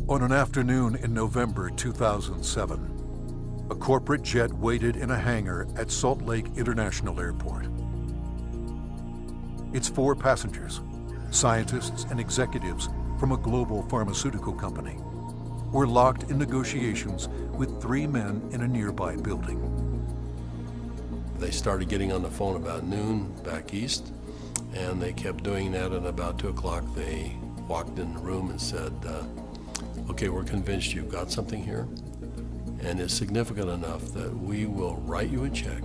On an afternoon in November 2007, a corporate jet waited in a hangar at Salt Lake International Airport. Its 4 passengers, scientists and executives from a global pharmaceutical company, were locked in negotiations with 3 men in a nearby building. They started getting on the phone about noon back east, and they kept doing that, and about 2 o'clock they walked in the room and said, okay, we're convinced you've got something here, and it's significant enough that we will write you a check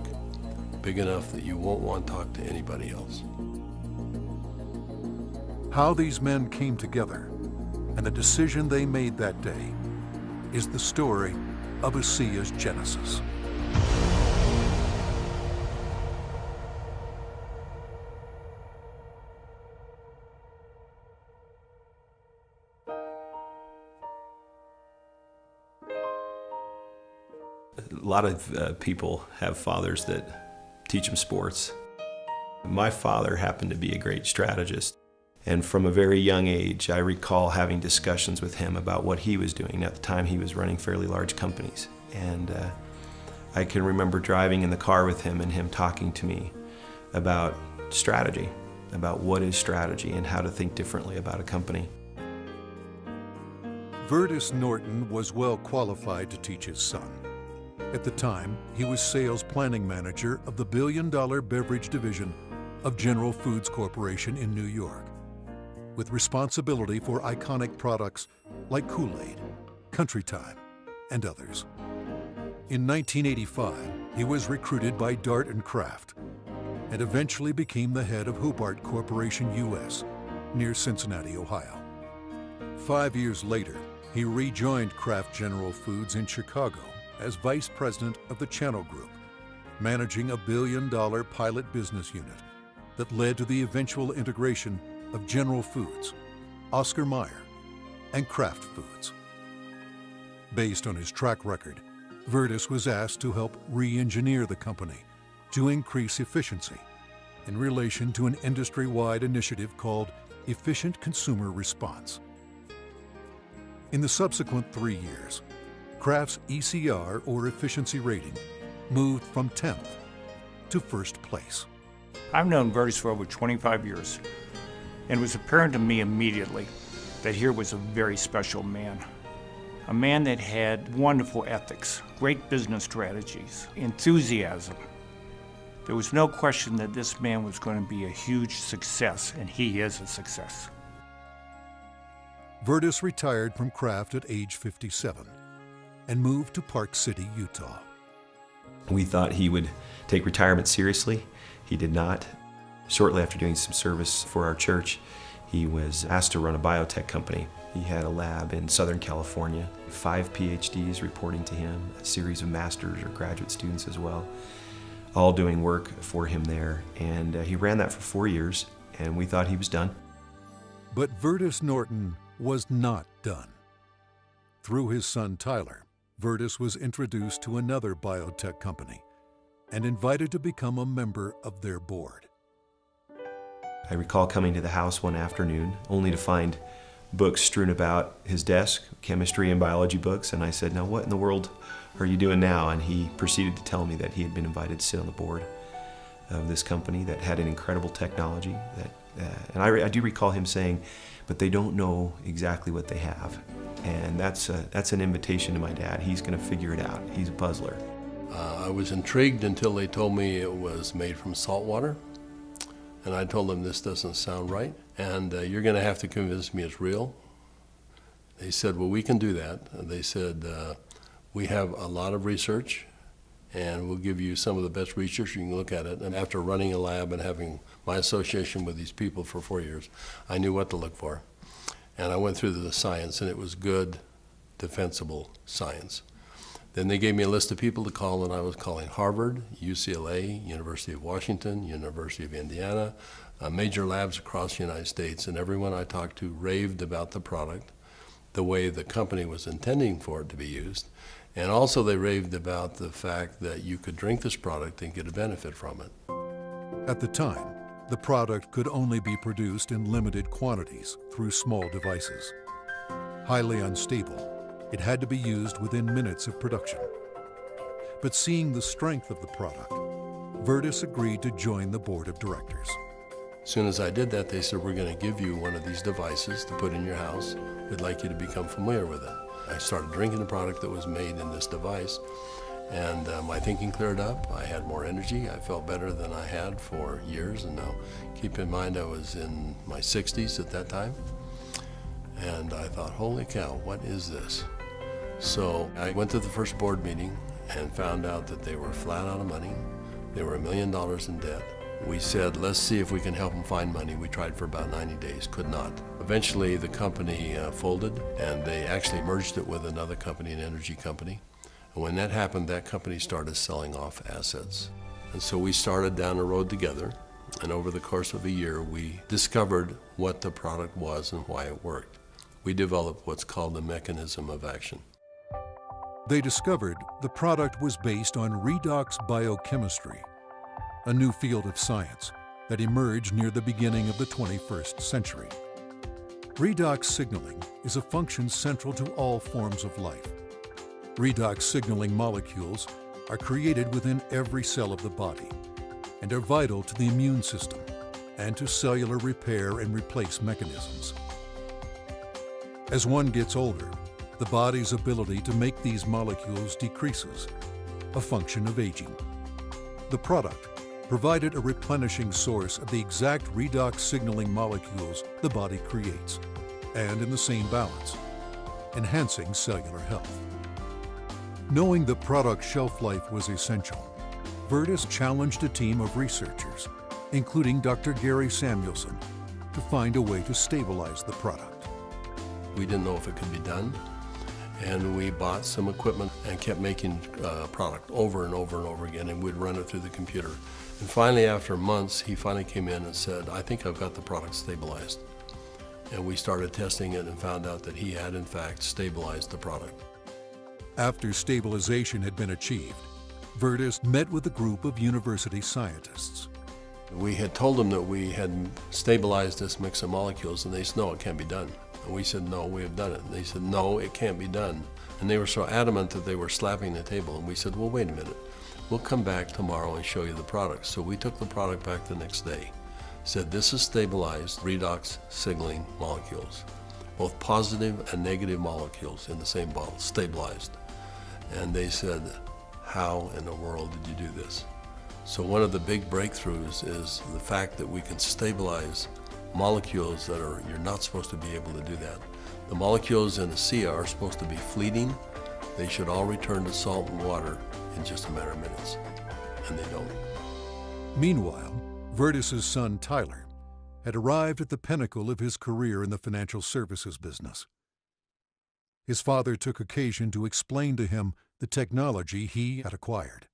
big enough that you won't want to talk to anybody else. How these men came together and the decision they made that day is the story of ASEA's genesis. A lot of people have fathers that teach them sports. My father happened to be a great strategist. And from a very young age, I recall having discussions with him about what he was doing. At the time, he was running fairly large companies. And I can remember driving in the car with him and him talking to me about strategy, about what is strategy and how to think differently about a company. Vertus Norton was well qualified to teach his son. At the time, he was sales planning manager of the billion-dollar beverage division of General Foods Corporation in New York, with responsibility for iconic products like Kool-Aid, Country Time, and others. In 1985, he was recruited by Dart & Kraft and eventually became the head of Hobart Corporation US near Cincinnati, Ohio. 5 years later, he rejoined Kraft General Foods in Chicago as vice president of the Channel Group, managing a billion-dollar pilot business unit that led to the eventual integration of General Foods, Oscar Mayer, and Kraft Foods. Based on his track record, Vertus was asked to help re-engineer the company to increase efficiency in relation to an industry-wide initiative called Efficient Consumer Response. In the subsequent 3 years, Kraft's ECR, or efficiency rating, moved from 10th to first place. I've known Vertus for over 25 years, and it was apparent to me immediately that here was a very special man. A man that had wonderful ethics, great business strategies, enthusiasm. There was no question that this man was going to be a huge success, and he is a success. Vertus retired from Kraft at age 57 and moved to Park City, Utah. We thought he would take retirement seriously. He did not. Shortly after doing some service for our church, he was asked to run a biotech company. He had a lab in Southern California, 5 PhDs reporting to him, a series of master's or graduate students as well, all doing work for him there. And he ran that for 4 years, and we thought he was done. But Vertus Norton was not done. Through his son Tyler, Vertus was introduced to another biotech company and invited to become a member of their board. I recall coming to the house one afternoon only to find books strewn about his desk, chemistry and biology books, and I said, "Now what in the world are you doing now?" And he proceeded to tell me that he had been invited to sit on the board of this company that had an incredible technology. And I do recall him saying, "But they don't know exactly what they have." And that's an invitation to my dad. He's going to figure it out. He's a puzzler. I was intrigued until they told me it was made from salt water. And I told them, this doesn't sound right, and you're going to have to convince me it's real. They said, well, we can do that. And they said, we have a lot of research, and we'll give you some of the best research. You can look at it. And after running a lab and having my association with these people for 4 years, I knew what to look for. And I went through the science, and it was good, defensible science. Then they gave me a list of people to call, and I was calling Harvard, UCLA, University of Washington, University of Indiana, major labs across the United States, and everyone I talked to raved about the product, the way the company was intending for it to be used, and also they raved about the fact that you could drink this product and get a benefit from it. At the time, the product could only be produced in limited quantities through small devices. Highly unstable, it had to be used within minutes of production. But seeing the strength of the product, Virtus agreed to join the board of directors. As soon as I did that, they said, we're going to give you one of these devices to put in your house. We'd like you to become familiar with it. I started drinking the product that was made in this device, and my thinking cleared up. I had more energy. I felt better than I had for years. And now, keep in mind, I was in my 60s at that time. And I thought, holy cow, what is this? So I went to the first board meeting and found out that they were flat out of money. They were $1 million in debt. We said, let's see if we can help them find money. We tried for about 90 days, could not. Eventually, the company folded, and they actually merged it with another company, an energy company. And when that happened, that company started selling off assets. And so we started down the road together, and over the course of a year, we discovered what the product was and why it worked. We developed what's called the mechanism of action. They discovered the product was based on redox biochemistry, a new field of science that emerged near the beginning of the 21st century. Redox signaling is a function central to all forms of life. Redox signaling molecules are created within every cell of the body and are vital to the immune system and to cellular repair and replace mechanisms. As one gets older, the body's ability to make these molecules decreases, a function of aging. The product provided a replenishing source of the exact redox signaling molecules the body creates, and in the same balance, enhancing cellular health. Knowing the product's shelf life was essential, Virtus challenged a team of researchers, including Dr. Gary Samuelson, to find a way to stabilize the product. We didn't know if it could be done, and we bought some equipment and kept making product over and over and over again, and we'd run it through the computer. And finally, after months, he finally came in and said, I think I've got the product stabilized. And we started testing it and found out that he had, in fact, stabilized the product. After stabilization had been achieved, Virtus met with a group of university scientists. We had told them that we had stabilized this mix of molecules, and they said, no, it can't be done. And we said, no, we have done it. And they said, no, it can't be done. And they were so adamant that they were slapping the table. And we said, well, wait a minute. We'll come back tomorrow and show you the product. So we took the product back the next day. Said, this is stabilized redox signaling molecules, both positive and negative molecules in the same bottle, stabilized. And they said, how in the world did you do this? So one of the big breakthroughs is the fact that we can stabilize molecules that you're not supposed to be able to do that. The molecules in ASEA are supposed to be fleeting. They should all return to salt and water in just a matter of minutes, and they don't. Meanwhile, Virtus's son Tyler had arrived at the pinnacle of his career in the financial services business. His father took occasion to explain to him the technology he had acquired.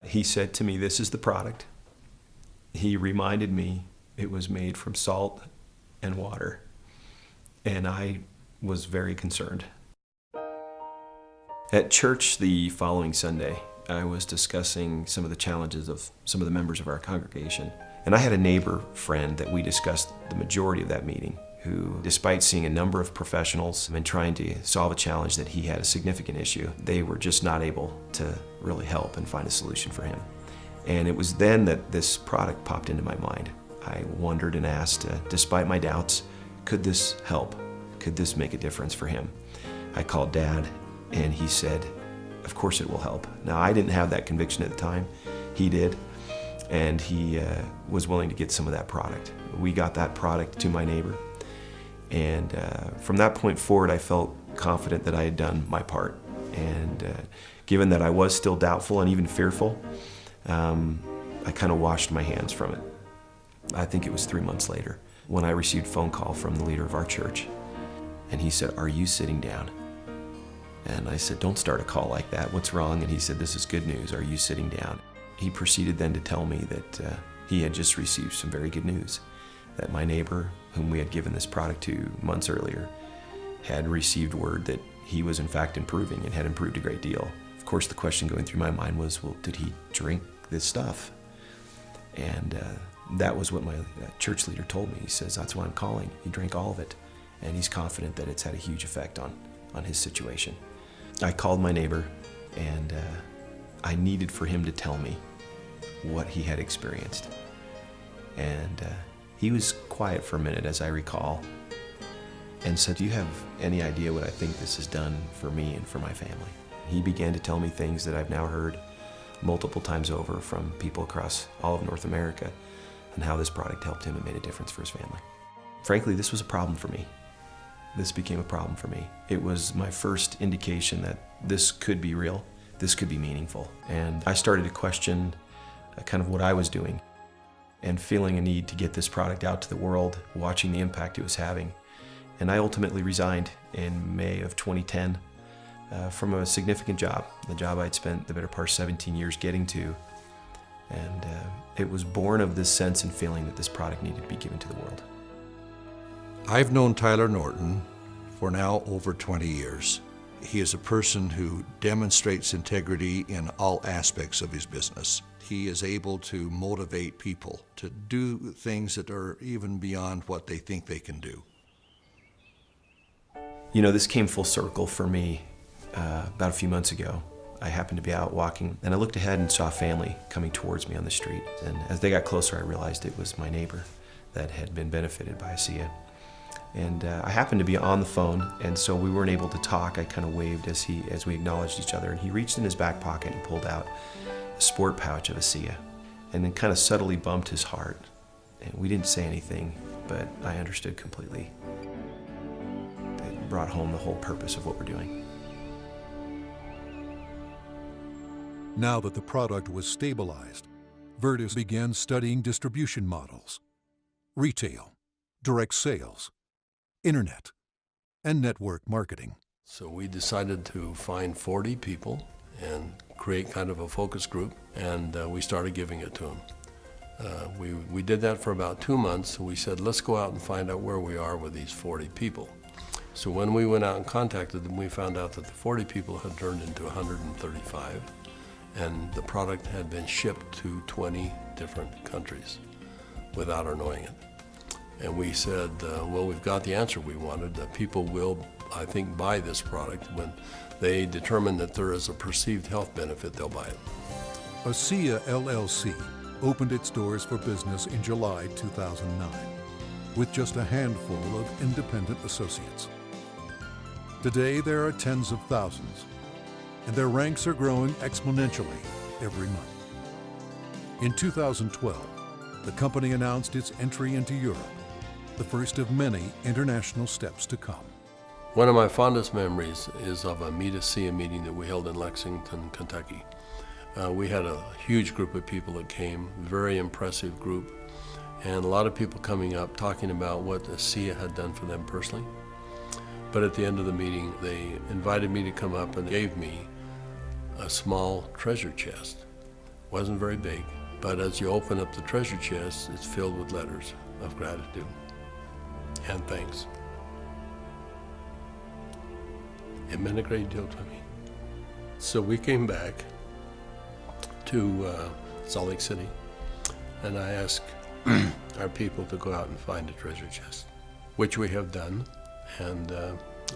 He said to me, this is the product. He reminded me it was made from salt and water, and I was very concerned. At church the following Sunday, I was discussing some of the challenges of some of the members of our congregation. And I had a neighbor friend that we discussed the majority of that meeting, who, despite seeing a number of professionals and trying to solve a challenge that he had a significant issue, they were just not able to really help and find a solution for him. And it was then that this product popped into my mind. I wondered and asked, despite my doubts, could this help? Could this make a difference for him? I called Dad, and he said, of course it will help. Now, I didn't have that conviction at the time. He did, and he was willing to get some of that product. We got that product to my neighbor, and from that point forward, I felt confident that I had done my part. And given that I was still doubtful and even fearful, I kind of washed my hands from it. I think it was 3 months later when I received a phone call from the leader of our church, and he said, "Are you sitting down?" And I said, "Don't start a call like that. What's wrong?" And he said, "This is good news. Are you sitting down?" He proceeded then to tell me that he had just received some very good news, that my neighbor, whom we had given this product to months earlier, had received word that he was in fact improving and had improved a great deal. Of course, the question going through my mind was, well, did he drink this stuff? And that was what my church leader told me. He says, "That's why I'm calling. He drank all of it, and he's confident that it's had a huge effect on his situation. I called my neighbor, and I needed for him to tell me what he had experienced. And he was quiet for a minute, as I recall, and said, "Do you have any idea what I think this has done for me and for my family?" He began to tell me things that I've now heard multiple times over from people across all of North America, and how this product helped him and made a difference for his family. Frankly, this was a problem for me. This became a problem for me. It was my first indication that this could be real, this could be meaningful. And I started to question kind of what I was doing, and feeling a need to get this product out to the world, watching the impact it was having. And I ultimately resigned in May of 2010 from a significant job, the job I'd spent the better part of 17 years getting to. And it was born of this sense and feeling that this product needed to be given to the world. I've known Tyler Norton for now over 20 years. He is a person who demonstrates integrity in all aspects of his business. He is able to motivate people to do things that are even beyond what they think they can do. You know, this came full circle for me about a few months ago. I happened to be out walking, and I looked ahead and saw a family coming towards me on the street. And as they got closer, I realized it was my neighbor that had been benefited by ASEA. And I happened to be on the phone, and so we weren't able to talk. I kind of waved as we acknowledged each other, and he reached in his back pocket and pulled out a sport pouch of ASEA, and then kind of subtly bumped his heart. And we didn't say anything, but I understood completely. It brought home the whole purpose of what we're doing. Now that the product was stabilized, Vertus began studying distribution models, retail, direct sales, internet, and network marketing. So we decided to find 40 people and create kind of a focus group, and we started giving it to them. We did that for about 2 months. We said, let's go out and find out where we are with these 40 people. So when we went out and contacted them, we found out that the 40 people had turned into 135, and the product had been shipped to 20 different countries without our knowing it. And we said, well, we've got the answer we wanted. People will, I think, buy this product. When they determine that there is a perceived health benefit, they'll buy it. ASEA LLC opened its doors for business in July 2009 with just a handful of independent associates. Today, there are tens of thousands, and their ranks are growing exponentially every month. In 2012, the company announced its entry into Europe, the first of many international steps to come. One of my fondest memories is of a Meet ASEA meeting that we held in Lexington, Kentucky. We had a huge group of people that came, very impressive group, and a lot of people coming up talking about what ASEA had done for them personally. But at the end of the meeting, they invited me to come up and gave me a small treasure chest. It wasn't very big, but as you open up the treasure chest, it's filled with letters of gratitude and thanks. It meant a great deal to me. So we came back to Salt Lake City, and I asked our people to go out and find a treasure chest, which we have done, and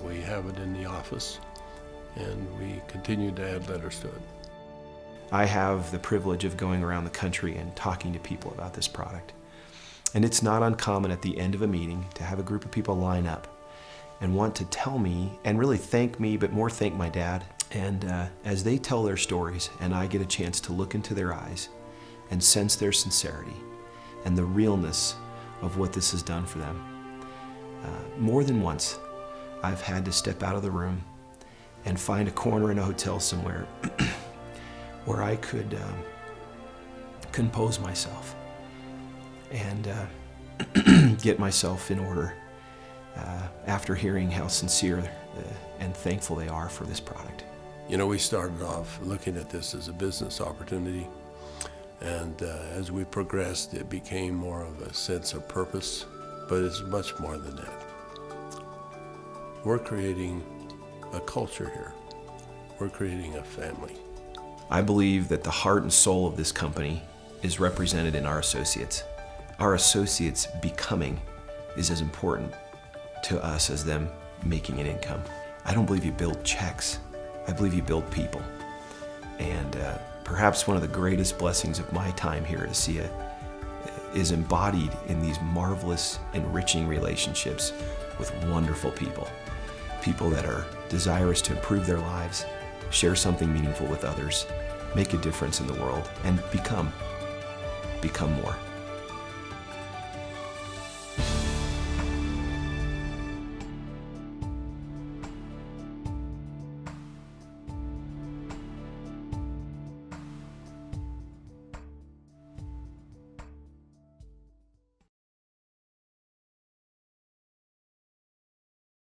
we have it in the office, and we continue to add letters to it. I have the privilege of going around the country and talking to people about this product. And it's not uncommon at the end of a meeting to have a group of people line up and want to tell me and really thank me, but more thank my dad. And as they tell their stories and I get a chance to look into their eyes and sense their sincerity and the realness of what this has done for them, more than once I've had to step out of the room and find a corner in a hotel somewhere where I could compose myself and get myself in order after hearing how sincere and thankful they are for this product. You know, we started off looking at this as a business opportunity, and as we progressed, it became more of a sense of purpose, but it's much more than that. We're creating a culture here. We're creating a family. I believe that the heart and soul of this company is represented in our associates. Our associates becoming is as important to us as them making an income. I don't believe you build checks. I believe you build people. And perhaps one of the greatest blessings of my time here at ASEA is embodied in these marvelous, enriching relationships with wonderful people. People that are desirous to improve their lives, share something meaningful with others, make a difference in the world, and become more.